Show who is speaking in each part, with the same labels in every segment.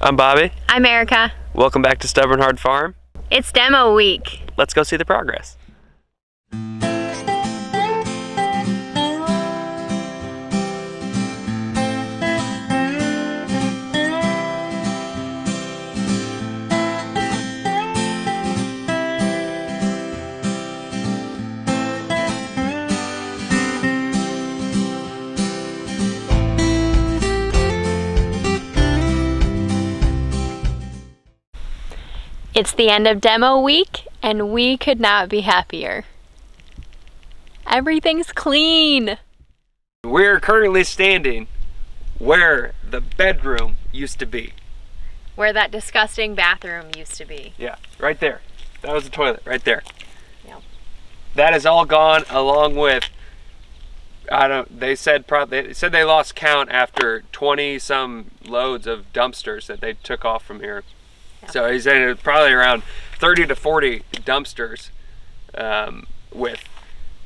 Speaker 1: I'm Bobby.
Speaker 2: I'm Erica.
Speaker 1: Welcome back to Stubborn Hard Farm.
Speaker 2: It's demo week.
Speaker 1: Let's go see the progress.
Speaker 2: It's the end of demo week, and we could not be happier. Everything's clean.
Speaker 1: We're currently standing where the bedroom used to be.
Speaker 2: Where that disgusting bathroom used to be.
Speaker 1: Yeah, right there. That was the toilet, right there.
Speaker 2: Yep.
Speaker 1: That is all gone, along with, they said they lost count after 20 some loads of dumpsters that they took off from here. Yep. So he said it was probably around 30 to 40 dumpsters with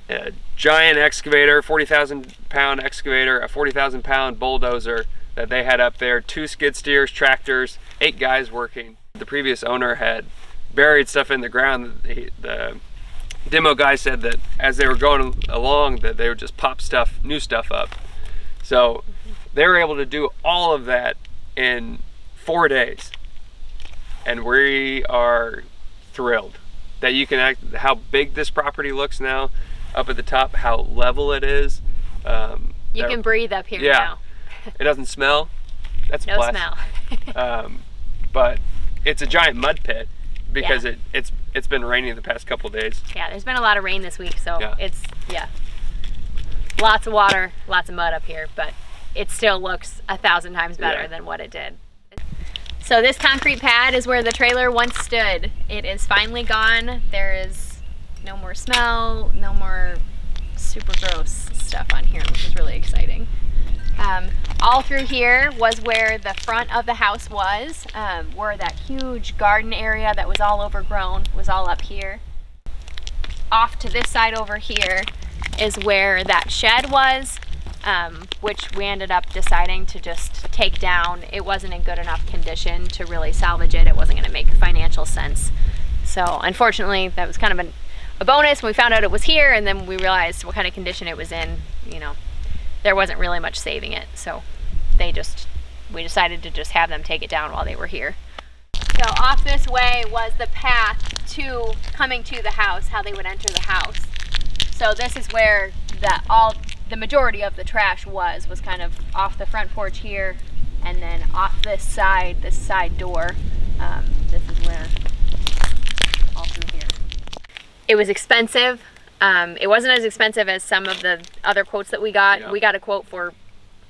Speaker 1: a giant excavator, 40,000 pound excavator, a 40,000 pound bulldozer that they had up there, 2 skid steers, tractors, 8 guys working. The previous owner had buried stuff in the ground. The demo guy said that as they were going along that they would just pop new stuff up. So they were able to do all of that in 4 days. And we are thrilled that you can how big this property looks now up at the top, how level it is.
Speaker 2: You can breathe up here now.
Speaker 1: It doesn't smell. That's a
Speaker 2: no
Speaker 1: plus.
Speaker 2: smell.
Speaker 1: But it's a giant mud pit because it's been raining the past couple days.
Speaker 2: Yeah, there's been a lot of rain this week, so
Speaker 1: Yeah.
Speaker 2: it's lots of water, lots of mud up here, but it still looks 1,000 times better than what it did. So this concrete pad is where the trailer once stood. It is finally gone. There is no more smell, no more super gross stuff on here, which is really exciting. All through here was where the front of the house was, where that huge garden area that was all overgrown was all up here. Off to this side over here is where that shed was, which we ended up deciding to just take down. It wasn't in good enough condition to really salvage it. It wasn't going to make financial sense. So unfortunately, that was kind of a bonus. We found out it was here, and then we realized what kind of condition it was in. There wasn't really much saving it. So we decided to just have them take it down while they were here. So off this way was the path to coming to the house, how they would enter the house. So this is where the majority of the trash was kind of off the front porch here, and then off this side door. This is where, all through here. It was expensive. It wasn't as expensive as some of the other quotes that we got. Yeah. We got a quote for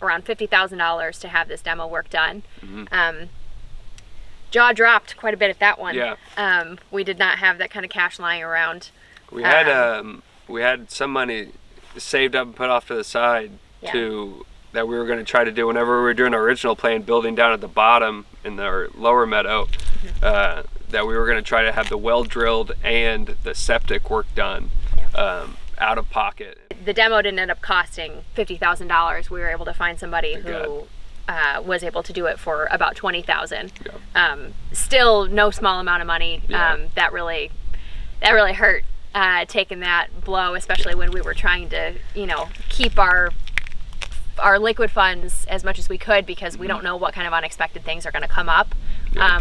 Speaker 2: around $50,000 to have this demo work done. Mm-hmm. Jaw dropped quite a bit at that one. Yeah. We did not have that kind of cash lying around.
Speaker 1: We had some money saved up and put off to the side that we were going to try to do whenever we were doing our original plan, building down at the bottom in the lower meadow. Mm-hmm. That we were going to try to have the well drilled and the septic work done out of pocket.
Speaker 2: The demo didn't end up costing $50,000. We were able to find somebody who was able to do it for about $20,000. Yeah. Still no small amount of money. Yeah. That really hurt. Taking that blow, especially when we were trying to, keep our liquid funds as much as we could, because we don't know what kind of unexpected things are going to come up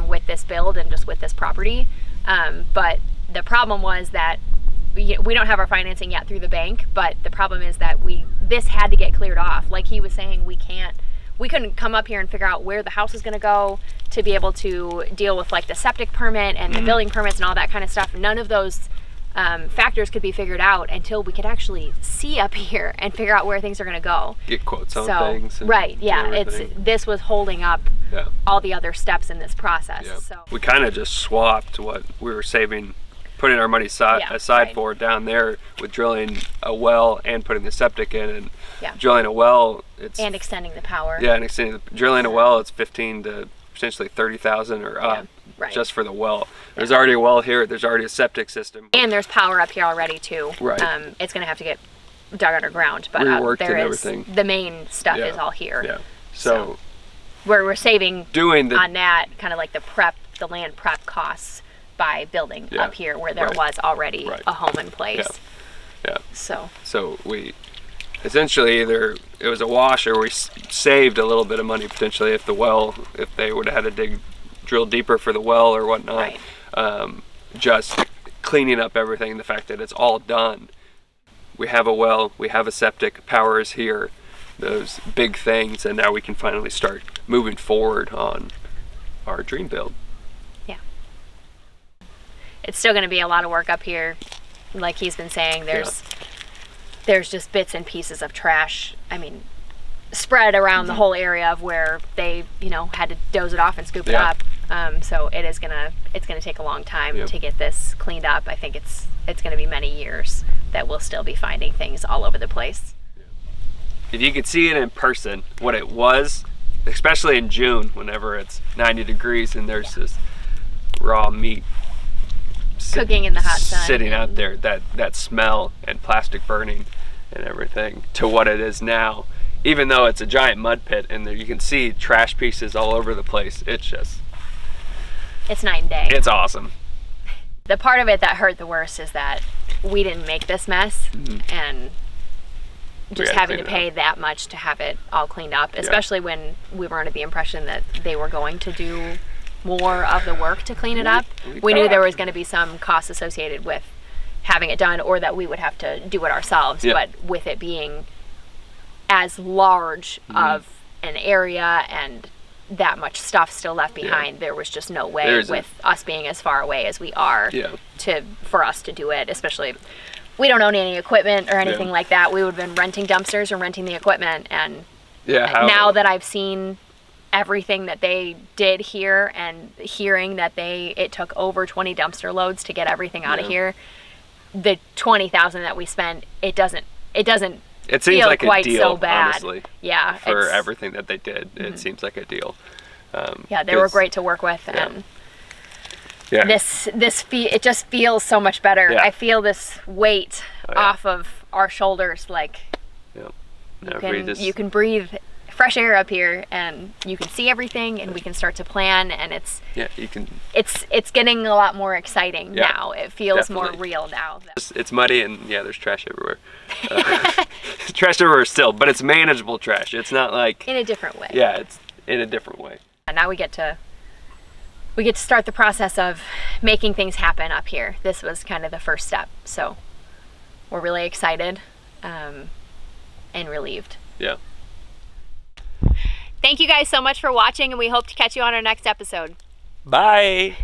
Speaker 2: with this build and just with this property. But the problem was that we don't have our financing yet through the bank, but the problem is that this had to get cleared off. Like he was saying, we couldn't come up here and figure out where the house is going to go to be able to deal with like the septic permit and the building permits and all that kind of stuff. None of those factors could be figured out until we could actually see up here and figure out where things are going to go.
Speaker 1: Get quotes on things.
Speaker 2: This was holding up all the other steps in this process. Yeah. So
Speaker 1: we kind of just swapped what we were saving, putting our money aside for down there with drilling a well and putting the septic in, and drilling a well.
Speaker 2: And extending the power.
Speaker 1: Yeah, and drilling a well, it's 15 to potentially 30,000 or up. Right. Just for the well. There's already a well here. There's already a septic system.
Speaker 2: And there's power up here already too.
Speaker 1: Right.
Speaker 2: It's going to have to get dug underground, but
Speaker 1: reworked and everything.
Speaker 2: The main stuff is all here.
Speaker 1: Yeah. So
Speaker 2: we're saving
Speaker 1: doing
Speaker 2: on that kind of like the land prep costs by building up here where there was already a home in place.
Speaker 1: Yeah.
Speaker 2: So
Speaker 1: we essentially either it was a wash or we saved a little bit of money potentially if they would have had to drill deeper for the well or whatnot. Just cleaning up everything, the fact that it's all done. We have a well, we have a septic, power is here, those big things, and now we can finally start moving forward on our dream build.
Speaker 2: Yeah. It's still going to be a lot of work up here. Like he's been saying, there's just bits and pieces of trash, spread around the whole area of where they, had to doze it off and scoop it up. So it's gonna take a long time to get this cleaned up. I think it's gonna be many years that we'll still be finding things all over the place.
Speaker 1: If you could see it in person, what it was, especially in June, whenever it's 90 degrees and there's this raw meat
Speaker 2: cooking in the hot sun,
Speaker 1: sitting out there, that smell and plastic burning and everything, to what it is now. Even though it's a giant mud pit and you can see trash pieces all over the place, it's
Speaker 2: night and day.
Speaker 1: It's awesome.
Speaker 2: The part of it that hurt the worst is that we didn't make this mess, and just having to pay that much to have it all cleaned up, especially when we were under the impression that they were going to do more of the work to clean it up. We knew there was going to be some costs associated with having it done, or that we would have to do it ourselves. But with it being as large of an area and that much stuff still left behind, there was just no way with us being as far away as we are for us to do it. Especially, we don't own any equipment or anything like that. We would have been renting dumpsters or renting the equipment, and now that I've seen everything that they did here and hearing that it took over 20 dumpster loads to get everything out of here, the $20,000 that we spent, it doesn't
Speaker 1: it seems like
Speaker 2: quite
Speaker 1: a deal,
Speaker 2: so bad.
Speaker 1: Honestly.
Speaker 2: Yeah.
Speaker 1: For everything that they did, it seems like a deal.
Speaker 2: They were great to work with, and it just feels so much better. I feel this weight off of our shoulders, like you can breathe fresh air up here, and you can see everything, and we can start to plan, and it's getting a lot more exciting now. It feels more real now.
Speaker 1: It's muddy, and there's trash everywhere. Trash everywhere still, but it's manageable trash. It's not like
Speaker 2: in a different way.
Speaker 1: Yeah, it's in a different way.
Speaker 2: And now we get to start the process of making things happen up here. This was kind of the first step, so we're really excited and relieved.
Speaker 1: Yeah.
Speaker 2: Thank you guys so much for watching, and we hope to catch you on our next episode.
Speaker 1: Bye.